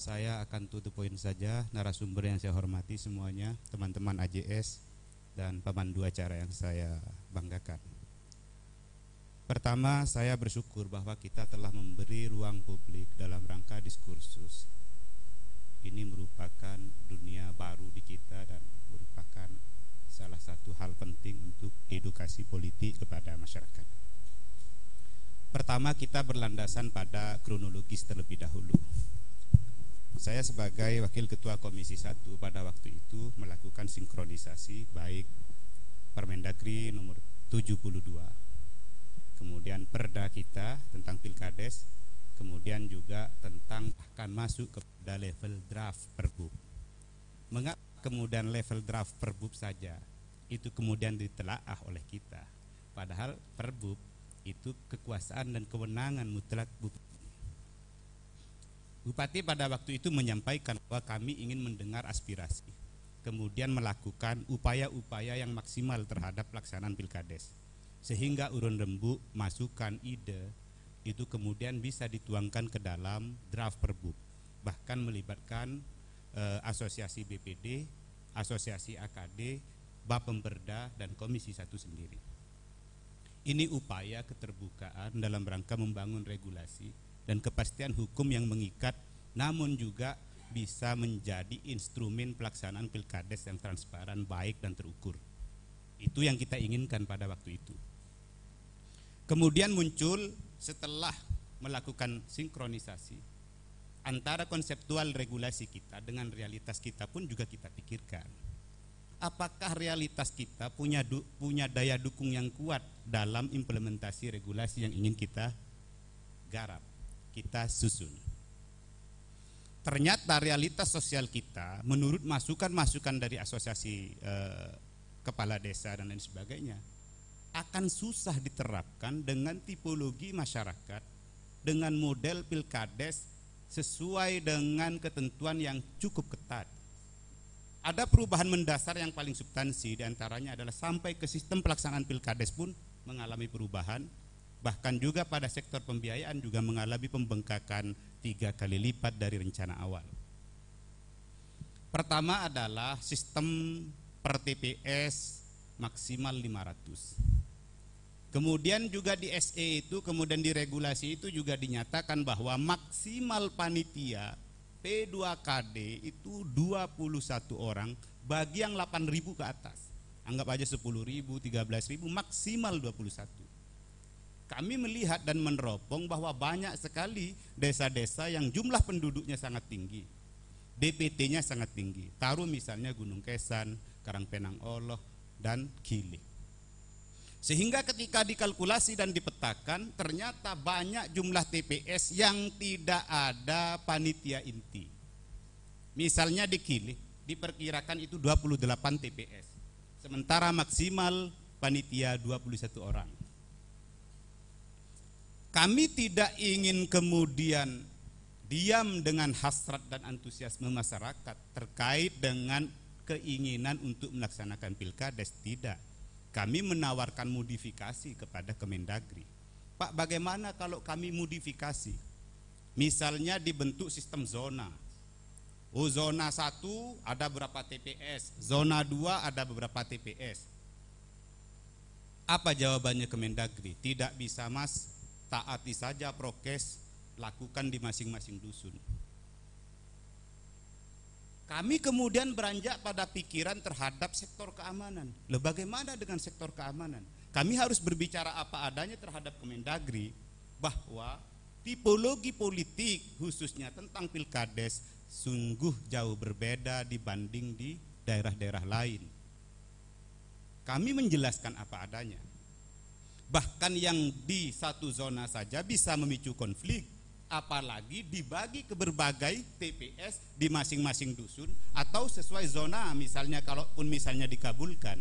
Saya akan tutup poin saja. Narasumber yang saya hormati semuanya, teman-teman AJS dan pemandu acara yang saya banggakan. Pertama, saya bersyukur bahwa kita telah memberi ruang publik dalam rangka diskursus. Ini merupakan dunia baru di kita dan merupakan salah satu hal penting untuk edukasi politik kepada masyarakat. Pertama, kita berlandasan pada kronologis terlebih dahulu. Saya sebagai Wakil Ketua Komisi 1 pada waktu itu melakukan sinkronisasi baik Permendagri nomor 72, kemudian Perda kita tentang Pilkades, kemudian juga tentang akan masuk kepada level draft Perbub. Mengapa kemudian level draft Perbub saja itu kemudian ditelaah oleh kita, padahal Perbub itu kekuasaan dan kewenangan mutlak Bupati. Bupati pada waktu itu menyampaikan bahwa kami ingin mendengar aspirasi, kemudian melakukan upaya-upaya yang maksimal terhadap pelaksanaan Pilkades, sehingga urun rembuk masukan ide itu kemudian bisa dituangkan ke dalam draft Perbub, bahkan melibatkan asosiasi BPD, asosiasi AKD, Bapemperda dan Komisi 1 sendiri. Ini upaya keterbukaan dalam rangka membangun regulasi dan kepastian hukum yang mengikat, namun juga bisa menjadi instrumen pelaksanaan Pilkades yang transparan, baik dan terukur. Itu yang kita inginkan pada waktu itu. Kemudian muncul setelah melakukan sinkronisasi antara konseptual regulasi kita dengan realitas kita pun juga kita pikirkan. Apakah realitas kita punya daya dukung yang kuat dalam implementasi regulasi yang ingin kita garap, kita susun. Ternyata realitas sosial kita menurut masukan-masukan dari asosiasi kepala desa dan lain sebagainya akan susah diterapkan dengan tipologi masyarakat, dengan model Pilkades sesuai dengan ketentuan yang cukup ketat. Ada perubahan mendasar yang paling substansi, diantaranya adalah sampai ke sistem pelaksanaan Pilkades pun mengalami perubahan, bahkan juga pada sektor pembiayaan juga mengalami pembengkakan 3 kali lipat dari rencana awal. Pertama adalah sistem per TPS maksimal 500. Kemudian juga di SE itu, kemudian di regulasi itu juga dinyatakan bahwa maksimal panitia P2KD itu 21 orang bagi yang 8.000 ke atas. Anggap aja 10.000, 13.000, maksimal 21. Kami melihat dan meneropong bahwa banyak sekali desa-desa yang jumlah penduduknya sangat tinggi, DPT-nya sangat tinggi. Taruh misalnya Gunung Kesan, Karangpenang Oloh, dan Gili. Sehingga ketika dikalkulasi dan dipetakan, ternyata banyak jumlah TPS yang tidak ada panitia inti. Misalnya di Gili, diperkirakan itu 28 TPS, sementara maksimal panitia 21 orang. Kami tidak ingin kemudian diam dengan hasrat dan antusiasme masyarakat terkait dengan keinginan untuk melaksanakan Pilkades, tidak. Kami menawarkan modifikasi kepada Kemendagri. Pak, bagaimana kalau kami modifikasi? Misalnya dibentuk sistem zona. Oh, zona 1 ada berapa TPS, zona 2 ada beberapa TPS. Apa jawabannya Kemendagri? Tidak bisa, Mas, taati saja prokes, lakukan di masing-masing dusun. Kami kemudian beranjak pada pikiran terhadap sektor keamanan. Loh, bagaimana dengan sektor keamanan? Kami harus berbicara apa adanya terhadap Kemendagri bahwa tipologi politik khususnya tentang Pilkades sungguh jauh berbeda dibanding di daerah-daerah lain. Kami menjelaskan apa adanya. Bahkan yang di satu zona saja bisa memicu konflik, apalagi dibagi ke berbagai TPS di masing-masing dusun atau sesuai zona. Misalnya kalaupun misalnya dikabulkan,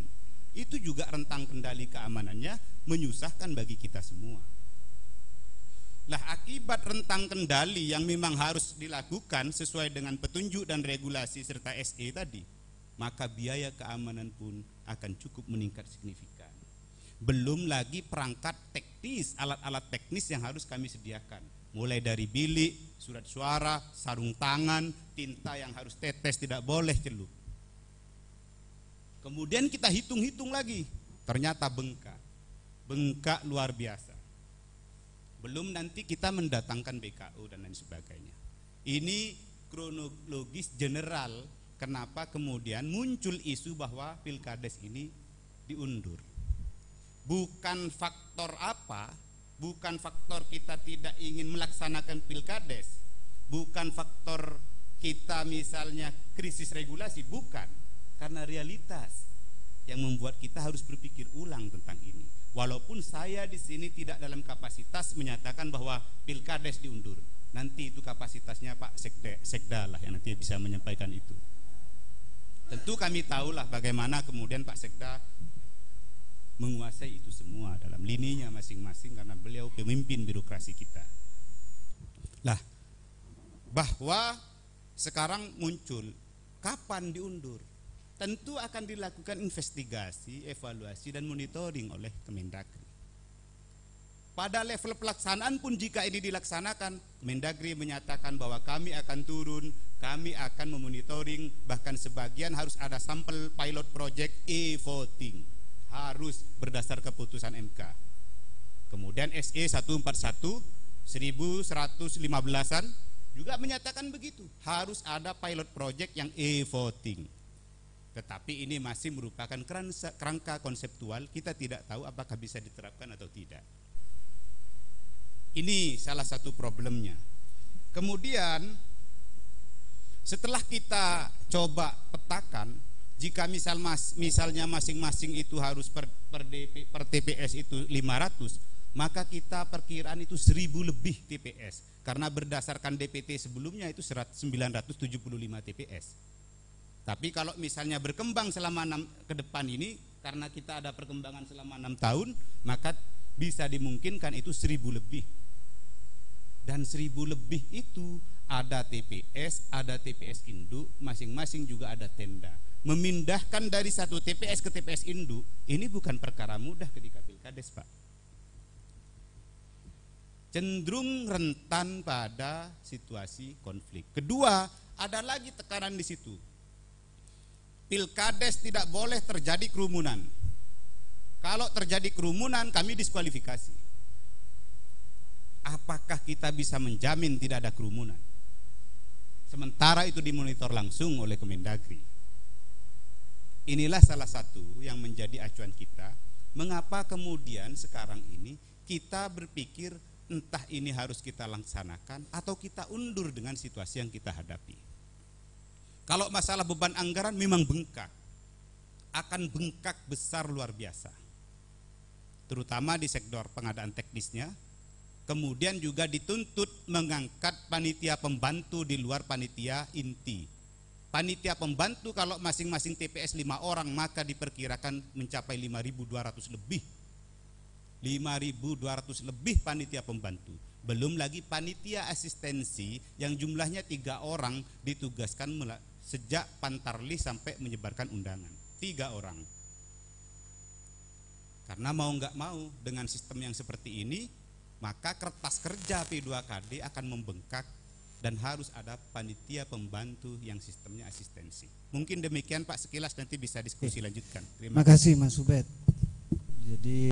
itu juga rentang kendali keamanannya menyusahkan bagi kita semua. Lah, akibat rentang kendali yang memang harus dilakukan sesuai dengan petunjuk dan regulasi serta SE tadi, maka biaya keamanan pun akan cukup meningkat signifikan. Belum lagi perangkat teknis, alat-alat teknis yang harus kami sediakan, mulai dari bilik, surat suara, sarung tangan, tinta yang harus tetes, tidak boleh celup. Kemudian kita hitung-hitung lagi, ternyata bengkak luar biasa. Belum nanti kita mendatangkan BKU dan lain sebagainya. Ini kronologis general kenapa kemudian muncul isu bahwa Pilkades ini diundur. Bukan faktor apa, bukan faktor kita tidak ingin melaksanakan Pilkades, bukan faktor kita misalnya krisis regulasi, bukan. Karena realitas yang membuat kita harus berpikir ulang tentang ini. Walaupun saya di sini tidak dalam kapasitas menyatakan bahwa Pilkades diundur. Nanti itu kapasitasnya Pak Sekda lah yang nanti bisa menyampaikan itu. Tentu kami tahulah bagaimana kemudian Pak Sekda menguasai itu semua dalam lininya masing-masing karena beliau pemimpin birokrasi kita. Lah, bahwa sekarang muncul kapan diundur? Tentu akan dilakukan investigasi, evaluasi dan monitoring oleh Kemendagri. Pada level pelaksanaan pun jika ini dilaksanakan, Kemendagri menyatakan bahwa kami akan turun, kami akan memonitoring, bahkan sebagian harus ada sampel pilot project e-voting, harus berdasar keputusan MK. Kemudian SE 141 1115-an juga menyatakan begitu, harus ada pilot project yang e-voting. Tetapi ini masih merupakan kerangka konseptual, kita tidak tahu apakah bisa diterapkan atau tidak. Ini salah satu problemnya. Kemudian setelah kita coba petakan, jika misalnya masing-masing itu harus per TPS itu 500, maka kita perkiraan itu 1000 lebih TPS. Karena berdasarkan DPT sebelumnya itu 975 TPS. Tapi kalau misalnya berkembang selama 6 ke depan ini, karena kita ada perkembangan selama 6 tahun, maka bisa dimungkinkan itu 1000 lebih. Dan 1000 lebih itu ada TPS induk, masing-masing juga ada tenda. Memindahkan dari satu TPS ke TPS induk, ini bukan perkara mudah ketika Pilkades, Pak. Cenderung rentan pada situasi konflik. Kedua, ada lagi tekanan di situ. Pilkades tidak boleh terjadi kerumunan. Kalau terjadi kerumunan, kami diskualifikasi. Apakah kita bisa menjamin tidak ada kerumunan? Sementara itu dimonitor langsung oleh Kemendagri. Inilah salah satu yang menjadi acuan kita. Mengapa kemudian sekarang ini kita berpikir entah ini harus kita laksanakan atau kita undur dengan situasi yang kita hadapi. Kalau masalah beban anggaran memang bengkak, akan bengkak besar luar biasa, terutama di sektor pengadaan teknisnya. Kemudian juga dituntut mengangkat panitia pembantu di luar panitia inti. Panitia pembantu kalau masing-masing TPS 5 orang maka diperkirakan mencapai 5.200 lebih. 5.200 lebih panitia pembantu. Belum lagi panitia asistensi yang jumlahnya 3 orang ditugaskan sejak Pantarlih sampai menyebarkan undangan. 3 orang. Karena mau nggak mau dengan sistem yang seperti ini, maka kertas kerja P2KD akan membengkak dan harus ada panitia pembantu yang sistemnya asistensi. Mungkin demikian Pak sekilas, nanti bisa diskusi lanjutkan. Terima kasih Mas Ubed. Jadi